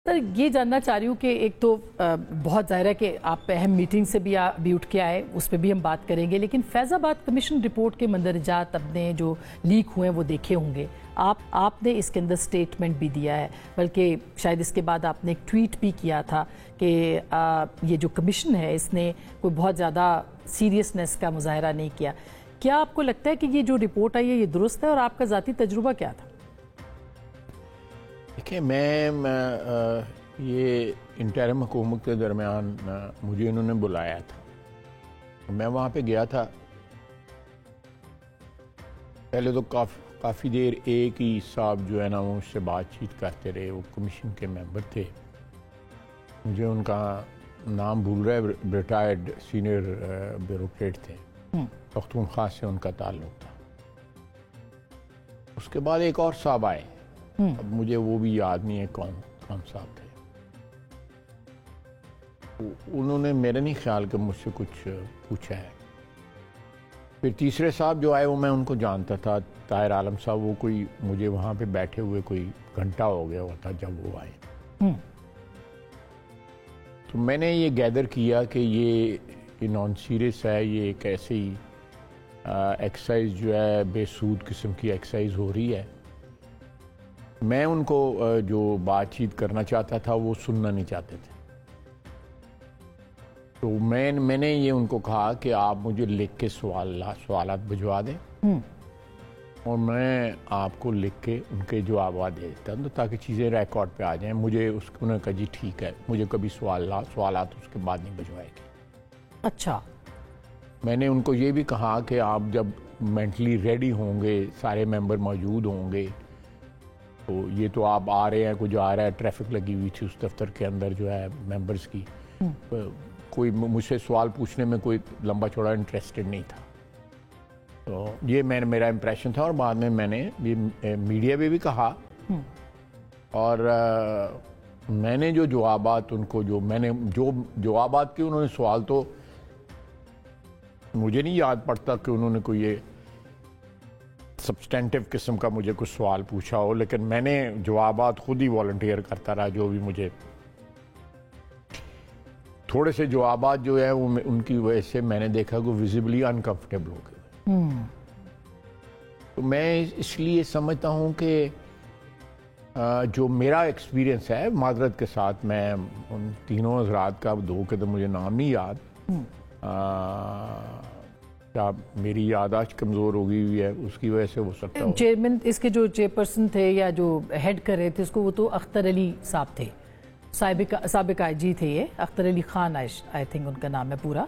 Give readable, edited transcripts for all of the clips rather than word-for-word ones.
سر یہ جاننا چاہ رہی ہوں کہ ایک تو بہت ظاہر ہے کہ آپ اہم میٹنگ سے بھی اٹھ کے آئے، اس پہ بھی ہم بات کریں گے، لیکن فیض آباد کمیشن رپورٹ کے مندرجات اپنے جو لیک ہوئے ہیں وہ دیکھے ہوں گے. آپ نے اس کے اندر سٹیٹمنٹ بھی دیا ہے، بلکہ شاید اس کے بعد آپ نے ایک ٹویٹ بھی کیا تھا کہ یہ جو کمیشن ہے اس نے کوئی بہت زیادہ سیریسنس کا مظاہرہ نہیں کیا. کیا آپ کو لگتا ہے کہ یہ جو رپورٹ آئی ہے یہ درست ہے، اور آپ کا ذاتی تجربہ کیا تھا؟ دیکھیں، میں یہ انٹرم حکومت کے درمیان مجھے انہوں نے بلایا تھا، میں وہاں پہ گیا تھا. پہلے تو کافی دیر ایک ہی صاحب جو ہے نا وہ اس سے بات چیت کرتے رہے، وہ کمیشن کے ممبر تھے. مجھے ان کا نام بھول رہا ہے، ریٹائرڈ سینئر بیوروکریٹ تھے، پختونخوا سے ان کا تعلق تھا. اس کے بعد ایک اور صاحب آئے، اب مجھے وہ بھی یاد نہیں ہے کون صاحب تھے. انہوں نے میرا نہیں خیال کہ مجھ سے کچھ پوچھا ہے. پھر تیسرے صاحب جو آئے وہ میں ان کو جانتا تھا، طاہر عالم صاحب. وہ کوئی مجھے وہاں پہ بیٹھے ہوئے کوئی گھنٹہ ہو گیا ہوا تھا جب وہ آئے. تو میں نے یہ گیدر کیا کہ یہ نان سیریس ہے، یہ ایک ایسی ایکسرسائز جو ہے بے سود قسم کی ایکسرسائز ہو رہی ہے. میں ان کو جو بات چیت کرنا چاہتا تھا وہ سننا نہیں چاہتے تھے. تو میں نے یہ ان کو کہا کہ آپ مجھے لکھ کے سوالات بھجوا دیں، اور میں آپ کو لکھ کے ان کے جوابات دے دیتا ہوں تاکہ چیزیں ریکارڈ پہ آ جائیں. مجھے انہوں نے کہا جی ٹھیک ہے، مجھے کبھی سوالات اس کے بعد نہیں بھجوائے گی. اچھا. میں نے ان کو یہ بھی کہا کہ آپ جب مینٹلی ریڈی ہوں گے، سارے ممبر موجود ہوں گے، تو یہ تو آپ آ رہے ہیں، کچھ آ رہا ہے، ٹریفک لگی ہوئی تھی اس دفتر کے اندر جو ہے ممبرز کی، کوئی مجھ سے سوال پوچھنے میں کوئی لمبا چوڑا انٹرسٹڈ نہیں تھا. تو یہ میرا امپریشن تھا. اور بعد میں نے میڈیا میں بھی کہا، اور میں نے جو جوابات ان کو جو جوابات کی، انہوں نے سوال تو مجھے نہیں یاد پڑتا کہ انہوں نے کوئی یہ سبسٹینٹیو قسم کا مجھے کچھ سوال پوچھا ہو، لیکن میں نے جوابات خود ہی والنٹیئر کرتا رہا. جو بھی مجھے تھوڑے سے جوابات جو ہے وہ ان کی وجہ سے میں نے دیکھا کہ ویزیبلی انکمفرٹیبل ہو گئے. تو میں اس لیے سمجھتا ہوں کہ جو میرا ایکسپیرینس ہے، معذرت کے ساتھ میں ان تینوں حضرات کا، دو کے تو مجھے نام نہیں یاد، کیا میری یادداشت کمزور ہو گئی ہوئی ہے اس کی وجہ سے ہو سکتا ہے. چیئرمین اس کے جو چیئرپرسن تھے یا جو ہیڈ کر رہے تھے اس کو، وہ تو اختر علی صاحب تھے، سابق آئی جی تھے. یہ Akhtar Ali Khan I think in کا نام ہے پورا.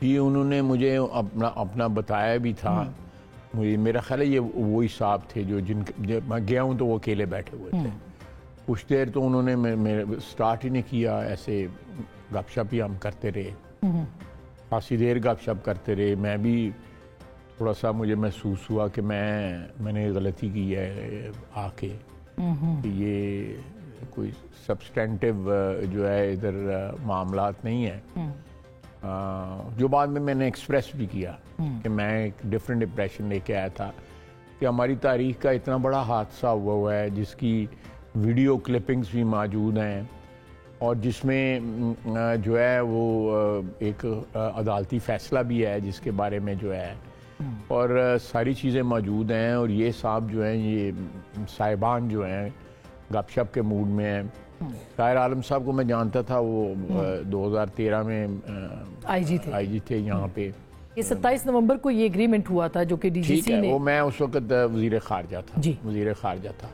جی، انہوں نے مجھے اپنا بتایا بھی تھا. میرا خیال ہے یہ وہی صاحب تھے جو میں گیا ہوں تو وہ اکیلے بیٹھے ہوئے تھے. کچھ دیر تو انہوں نے سٹارٹ ہی نہیں کیا، ایسے گپ شپ ہی ہم کرتے رہے، خاصی دیر گپ شپ کرتے رہے. میں بھی تھوڑا سا مجھے محسوس ہوا کہ میں نے غلطی کی ہے آ کے، کہ یہ کوئی سبسٹینٹیو جو ہے ادھر معاملات نہیں ہیں. جو بعد میں نے ایکسپریس بھی کیا کہ میں ایک ڈیفرنٹ امپریشن لے کے آیا تھا کہ ہماری تاریخ کا اتنا بڑا حادثہ ہوا ہے جس کی ویڈیو کلپنگز بھی موجود ہیں، اور جس میں جو ہے وہ ایک عدالتی فیصلہ بھی ہے جس کے بارے میں جو ہے، اور ساری چیزیں موجود ہیں. اور یہ صاحب جو ہیں، یہ صاحبان جو ہیں گپ شپ کے موڈ میں ہیں. طاہر عالم صاحب کو میں جانتا تھا، وہ 2013 میں آئی جی تھے یہاں پہ. یہ 27 نومبر کو یہ اگریمنٹ ہوا تھا جو کہ ڈی جی سی نے، وہ میں اس وقت وزیر خارجہ تھا.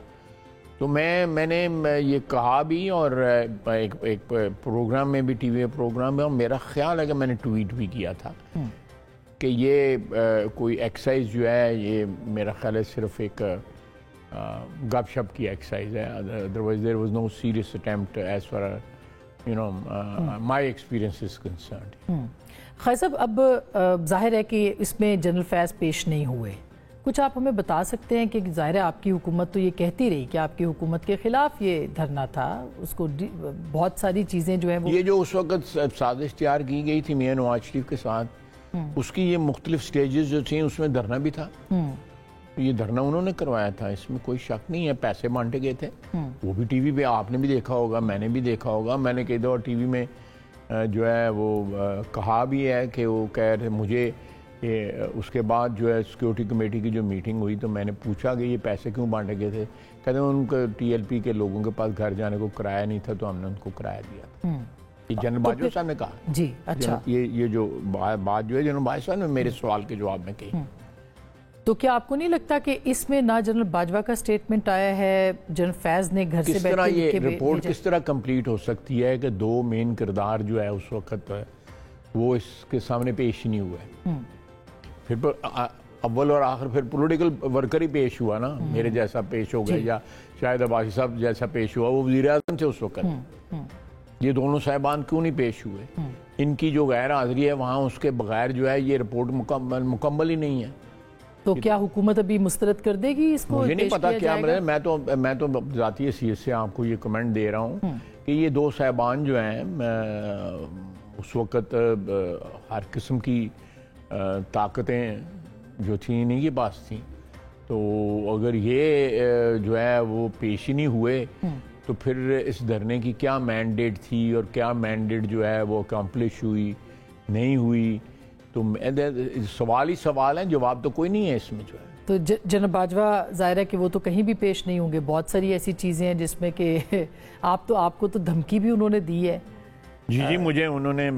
تو میں نے یہ کہا بھی، اور ایک پروگرام میں بھی، ٹی وی پروگرام میں، اور میرا خیال ہے کہ میں نے ٹویٹ بھی کیا تھا کہ یہ کوئی ایکسرسائز جو ہے، یہ میرا خیال ہے صرف ایک گپ شپ کی ایکسرسائز ہے. Otherwise there was no serious attempt as for my experience is concerned. خیر صاحب، اب ظاہر ہے کہ اس میں جنرل فیض پیش نہیں ہوئے. کچھ آپ ہمیں بتا سکتے ہیں کہ ظاہر ہے آپ کی حکومت تو یہ کہتی رہی کہ آپ کی حکومت کے خلاف یہ دھرنا تھا، اس کو بہت ساری چیزیں جو ہیں وہ، یہ جو اس وقت سازش تیار کی گئی تھی میاں نواز شریف کے ساتھ، اس کی یہ مختلف سٹیجز جو تھیں، اس میں دھرنا بھی تھا. یہ دھرنا انہوں نے کروایا تھا، اس میں کوئی شک نہیں ہے، پیسے بانٹے گئے تھے، وہ بھی ٹی وی پہ آپ نے بھی دیکھا ہوگا، میں نے بھی دیکھا ہوگا، میں نے کئی دفعہ ٹی وی میں جو ہے وہ کہا بھی ہے کہ وہ کہہ رہے مجھے اس کے بعد جو ہے سیکیورٹی کمیٹی کی جو میٹنگ ہوئی تو میں نے پوچھا کہ یہ پیسے کیوں بانٹے گئے تھے، کہتے ہیں ان کو ٹی ایل پی کے لوگوں کے پاس گھر جانے کو کرایہ نہیں تھا تو ہم نے ان کو کرایہ دیا تھا. یہ جنرل باجوہ صاحب نے کہا. جی اچھا، یہ جو بات جو ہے جنرل باجوہ صاحب نے میرے سوال کے جواب میں کہی. تو کیا آپ کو نہیں لگتا کہ اس میں نہ جنرل باجوہ کا سٹیٹمنٹ آیا ہے، جنرل فیض نے گھر سے کس طرح بیٹھے یہ رپورٹ کس طرح کمپلیٹ ہو سکتی ہے کہ دو مین کردار جو ہے اس وقت وہ اس کے سامنے پیش نہیں ہوئے، پھر اول اور آخر پھر پولیٹیکل ورکر ہی پیش ہوا نا، میرے جیسا پیش ہو گیا یا شاید عباسی صاحب جیسا پیش ہوا، وہ وزیر اعظم تھے اس وقت. یہ دونوں صاحبان کیوں نہیں پیش ہوئے؟ ان کی جو غیر حاضری ہے وہاں اس کے بغیر جو ہے یہ رپورٹ مکمل ہی نہیں ہے. تو کیا حکومت ابھی مسترد کر دے گی اس کو؟ مجھے نہیں پتا کیا، میں تو ذاتی حیثیت سے آپ کو یہ کمنٹ دے رہا ہوں کہ یہ دو صاحبان جو ہیں اس وقت ہر قسم کی طاقتیں جو تھیں انہی کے پاس تھیں، تو اگر یہ جو ہے وہ پیش ہی نہیں ہوئے تو پھر اس دھرنے کی کیا مینڈیٹ تھی اور کیا مینڈیٹ جو ہے وہ اکمپلش ہوئی نہیں ہوئی؟ تو سوال ہی سوال ہیں، جواب تو کوئی نہیں ہے اس میں جو ہے. تو جناب باجوہ ظاہر ہے کہ وہ تو کہیں بھی پیش نہیں ہوں گے، بہت ساری ایسی چیزیں ہیں جس میں کہ آپ کو تو دھمکی بھی انہوں نے دی ہے. جی مجھے انہوں نے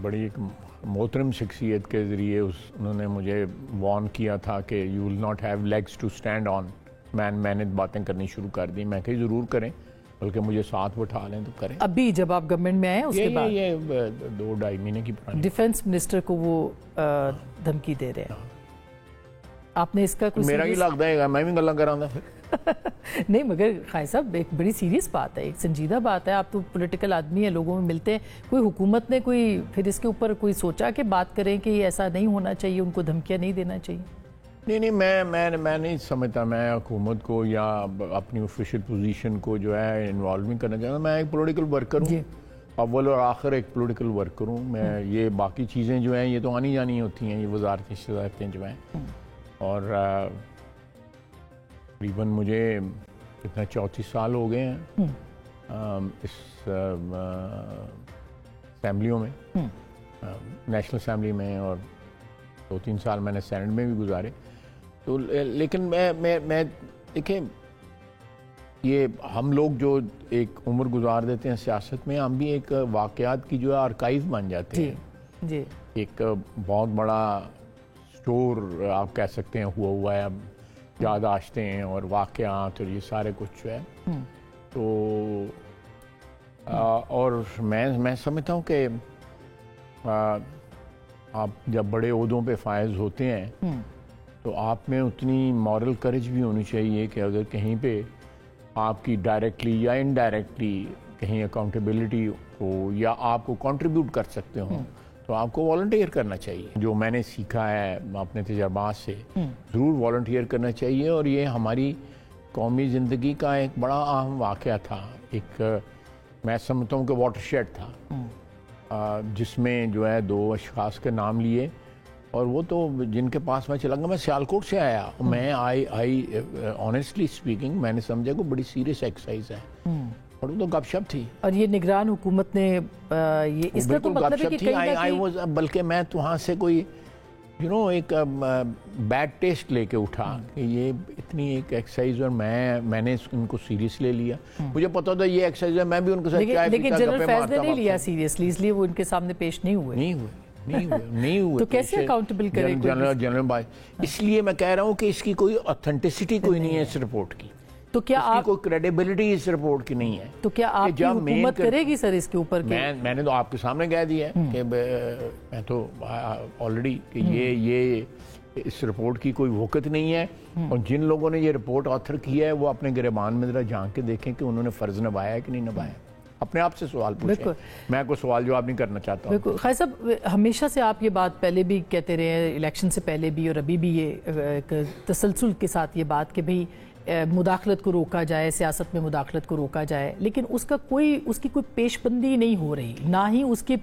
بڑی ایک محترم شخصیت کے ذریعے انہوں نے مجھے وارن کیا تھا کہ you will not have legs to stand on. میں نے باتیں کرنی شروع کر دی، میں کہی ضرور کریں، بلکہ مجھے ساتھ اٹھا لیں تو کریں. ابھی جب آپ گورنمنٹ میں آئے اس کے بعد یہ 2-2.5 مہینے کی پرانی ڈیفنس منسٹر کو وہ دھمکی دے رہے ہیں، آپ نے اس کا کوئی میرا ہی لگتا ہے میں بھی گلاں کراں پھر نہیں، مگر خائن صاحب ایک بڑی سیریس بات ہے، ایک سنجیدہ بات ہے، آپ تو پولیٹیکل آدمی ہیں، لوگوں میں ملتے ہیں، کوئی حکومت نے کوئی پھر اس کے اوپر کوئی سوچا کہ بات کریں کہ یہ ایسا نہیں ہونا چاہیے، ان کو دھمکیاں نہیں دینا چاہیے؟ نہیں میں نہیں سمجھتا میں حکومت کو یا اپنی آفیشیل پوزیشن کو جو ہے انوالو نہیں کرنا چاہتا. میں ایک پولیٹیکل ورکر ہوں، اول اور آخر ایک پولیٹیکل ورکر ہوں میں. یہ باقی چیزیں جو ہیں یہ تو آنی جانی ہوتی ہیں، یہ وزارتی صدارتیں جو ہیں، اور تقریباً مجھے کتنا 34 سال ہو گئے ہیں اس اسمبلیوں میں، نیشنل اسمبلی میں، اور 2-3 سال میں نے سینٹ میں بھی گزارے. تو لیکن میں دیکھیں، یہ ہم لوگ جو ایک عمر گزار دیتے ہیں سیاست میں، ہم بھی ایک واقعات کی جو ہے آرکائیو بن جاتے ہیں. جی ایک بہت بڑا سٹور آپ کہہ سکتے ہیں ہوا ہے، اب یادداشتیں اور واقعات اور یہ سارے کچھ جو ہے. تو اور میں سمجھتا ہوں کہ آپ جب بڑے عہدوں پہ فائز ہوتے ہیں تو آپ میں اتنی مورل کریج بھی ہونی چاہیے کہ اگر کہیں پہ آپ کی ڈائریکٹلی یا انڈائریکٹلی کہیں اکاؤنٹیبلٹی ہو یا آپ کو کنٹریبیوٹ کر سکتے ہوں تو آپ کو والنٹیئر کرنا چاہیے. جو میں نے سیکھا ہے اپنے تجربات سے، ضرور والنٹیئر کرنا چاہیے. اور یہ ہماری قومی زندگی کا ایک بڑا اہم واقعہ تھا، ایک میں سمجھتا ہوں کہ واٹر شیڈ تھا، جس میں جو ہے 2 اشخاص کے نام لیے، اور وہ تو جن کے پاس میں چلا گیا. میں سیالکوٹ سے آیا، میں آنیسٹلی اسپیکنگ میں نے سمجھا کہ بڑی سیریس ایکسرسائز ہے، اور وہ تو گپ شپ تھی. اور یہ نگران حکومت نے یہ اس کا تو مطلب ہے کہ کہیں بلکہ میں تو وہاں سے کوئی ایک بیڈ ٹیسٹ لے کے اٹھا کہ یہ اتنی ایک ایکسرسائز، اور میں نے ان کو سیریس لے لیا. مجھے پتا تھا یہ ایکسرسائز ہے، میں بھی ان کے ساتھ چائے پیتا، لیکن جنرل فیض نے نہیں لیا سیریسلی، اس لیے وہ ان کے سامنے پیش نہیں ہوئے. تو کیسے اکاؤنٹیبل کرے جنرل بھائی؟ اس لیے میں کہہ رہا ہوں کہ اس کی کوئی اتھینٹسٹی کوئی نہیں ہے اس رپورٹ کی. تو کیا آپ کوئی کریڈیبلٹی اس رپورٹ کی نہیں ہے. تو کیا آپ کی حکومت کرے گی سر اس کے اوپر؟ میں نے تو آپ کے سامنے کہہ دیا ہے کہ میں تو آلریڈی کہ یہ اس رپورٹ کی کوئی وقت نہیں ہے. اور جن لوگوں نے یہ رپورٹ آتھر کیا ہے وہ اپنے گریبان میں ذرا جھانک کے دیکھیں کہ انہوں نے فرض نبھایا ہے کہ نہیں نبھایا. اپنے آپ سے سوال پوچھیں، میں کوئی سوال جواب نہیں کرنا چاہتا ہوں. بالکل. خیر صاحب، ہمیشہ سے آپ یہ بات پہلے بھی کہتے رہے ہیں، الیکشن سے پہلے بھی اور ابھی بھی، یہ ایک تسلسل کے ساتھ یہ بات کہ بھئی مداخلت کو روکا جائے، سیاست میں مداخلت کو روکا جائے، لیکن اس کی کوئی پیش بندی نہیں ہو رہی، نہ ہی اس کے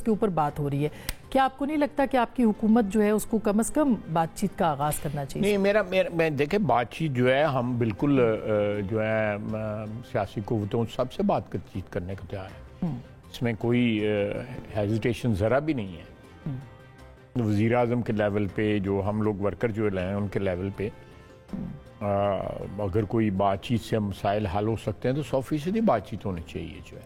اوپر بات ہو رہی ہے. کیا آپ کو نہیں لگتا کہ آپ کی حکومت جو ہے اس کو کم از کم بات چیت کا آغاز کرنا چاہیے؟ نہیں، میں دیکھیں بات چیت جو ہے ہم بالکل جو ہے سیاسی قوتوں سب سے بات چیت کرنے کو تیار ہے. اس میں کوئی ہیزیٹیشن ذرا بھی نہیں ہے. وزیر اعظم کے لیول پہ جو ہم لوگ ورکر جو ہیں ان کے لیول پہ اگر کوئی بات چیت سے مسائل حل ہو سکتے ہیں تو 100% بات چیت ہونی چاہیے جو ہے.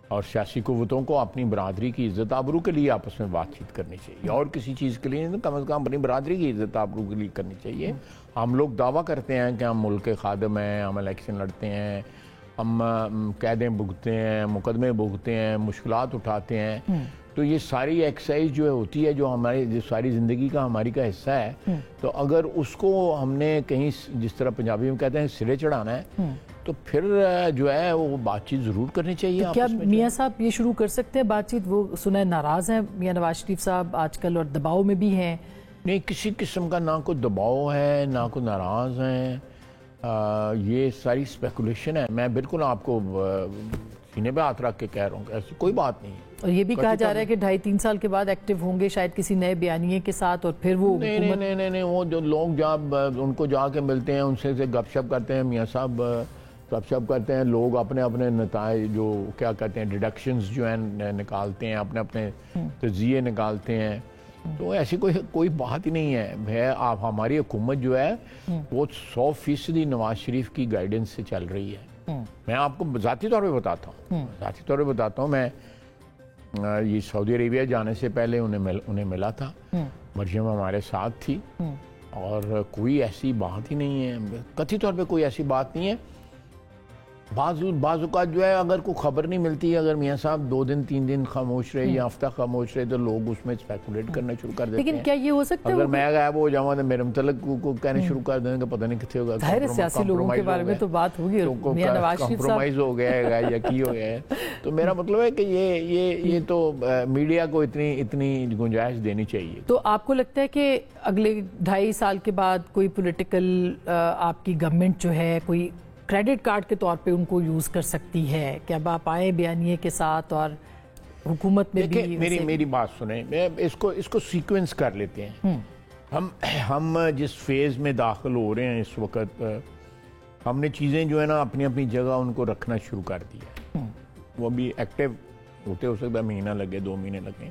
اور سیاسی قوتوں کو اپنی برادری کی عزت آبرو کے لیے آپس میں بات چیت کرنی چاہیے، اور کسی چیز کے لیے کم از کم اپنی برادری کی عزت آبرو کے لیے کرنی چاہیے. ہم لوگ دعویٰ کرتے ہیں کہ ہم ملک کے خادم ہیں، ہم الیکشن لڑتے ہیں، ہم قیدیں بھگتتے ہیں، مقدمے بھگتتے ہیں، مشکلات اٹھاتے ہیں. تو یہ ساری ایکسرسائز جو ہوتی ہے جو ہماری ساری زندگی کا ہماری کا حصہ ہے، تو اگر اس کو ہم نے کہیں جس طرح پنجابی میں کہتے ہیں سرے چڑھانا ہے تو پھر جو ہے وہ بات چیت ضرور کرنی چاہیے. کیا میاں صاحب یہ شروع کر سکتے ہیں بات چیت؟ وہ سنا ناراض ہیں میاں نواز شریف صاحب آج کل اور دباؤ میں بھی ہیں. نہیں، کسی قسم کا نہ کوئی دباؤ ہے نہ کوئی ناراض ہیں. یہ ساری اسپیکولیشن ہے. میں بالکل آپ کو سینے پہ ہاتھ رکھ کے کہہ رہا ہوں کہ ایسی کوئی بات نہیں ہے. اور یہ بھی کہا جا رہا ہے کہ 2.5-3 سال کے بعد ایکٹیو ہوں گے شاید کسی نئے بیانیے کے ساتھ، اور پھر وہ نہیں، وہ جو لوگ جب ان کو جا کے ملتے ہیں ان سے گپ شپ کرتے ہیں، میاں صاحب گپ شپ کرتے ہیں، لوگ اپنے اپنے نتائج جو کیا کہتے ہیں ڈیڈکشنز جو ہیں نکالتے ہیں، اپنے اپنے تجزیے نکالتے ہیں. تو ایسی کوئی بات ہی نہیں ہے. آپ ہماری حکومت جو ہے وہ 100% نواز شریف کی گائیڈنس سے چل رہی ہے. میں آپ کو ذاتی طور پہ بتاتا ہوں میں یہ سعودی عربیہ جانے سے پہلے انہیں ملا تھا. مریم ہمارے ساتھ تھی اور کوئی ایسی بات ہی نہیں ہے، قطعی طور پہ کوئی ایسی بات نہیں ہے. بعض اوقات جو ہے اگر کوئی خبر نہیں ملتی، اگر میاں صاحب 2 دن 3 دن خاموش رہے یا ہفتہ خاموش رہے تو لوگ اس میں اسپیکولیٹ کرنا شروع کر دیتے ہیں. لیکن کیا یہ ہو سکتا ہے اگر میں غائب ہو جاؤں تو میرے متعلق کو کہنے شروع کر دیں کہ پتہ نہیں کتنے ہوگا. ظاہر سیاسی لوگوں کے بارے میں تو بات ہوگی، میاں نواز شریف صاحب کمپرومائز ہو گیا ہے یا کی ہو گیا ہے. تو میرا مطلب ہے کہ یہ تو میڈیا کو اتنی گنجائش دینی چاہیے. تو آپ کو لگتا ہے کہ اگلے 2.5 سال کے بعد کوئی پولیٹیکل آپ کی گورنمنٹ جو ہے کوئی کریڈٹ کارڈ کے طور پہ ان کو یوز کر سکتی ہے کہ اب آپ آئیں بیانیے کے ساتھ اور حکومت میں بھی؟ میری بات سنیں، اس کو سیکوینس کر لیتے ہیں. ہم جس فیز میں داخل ہو رہے ہیں اس وقت، ہم نے چیزیں جو ہے نا اپنی اپنی جگہ ان کو رکھنا شروع کر دیا. وہ بھی ایکٹیو ہوتے ہو سکتا ہے مہینہ لگے 2 مہینے لگے.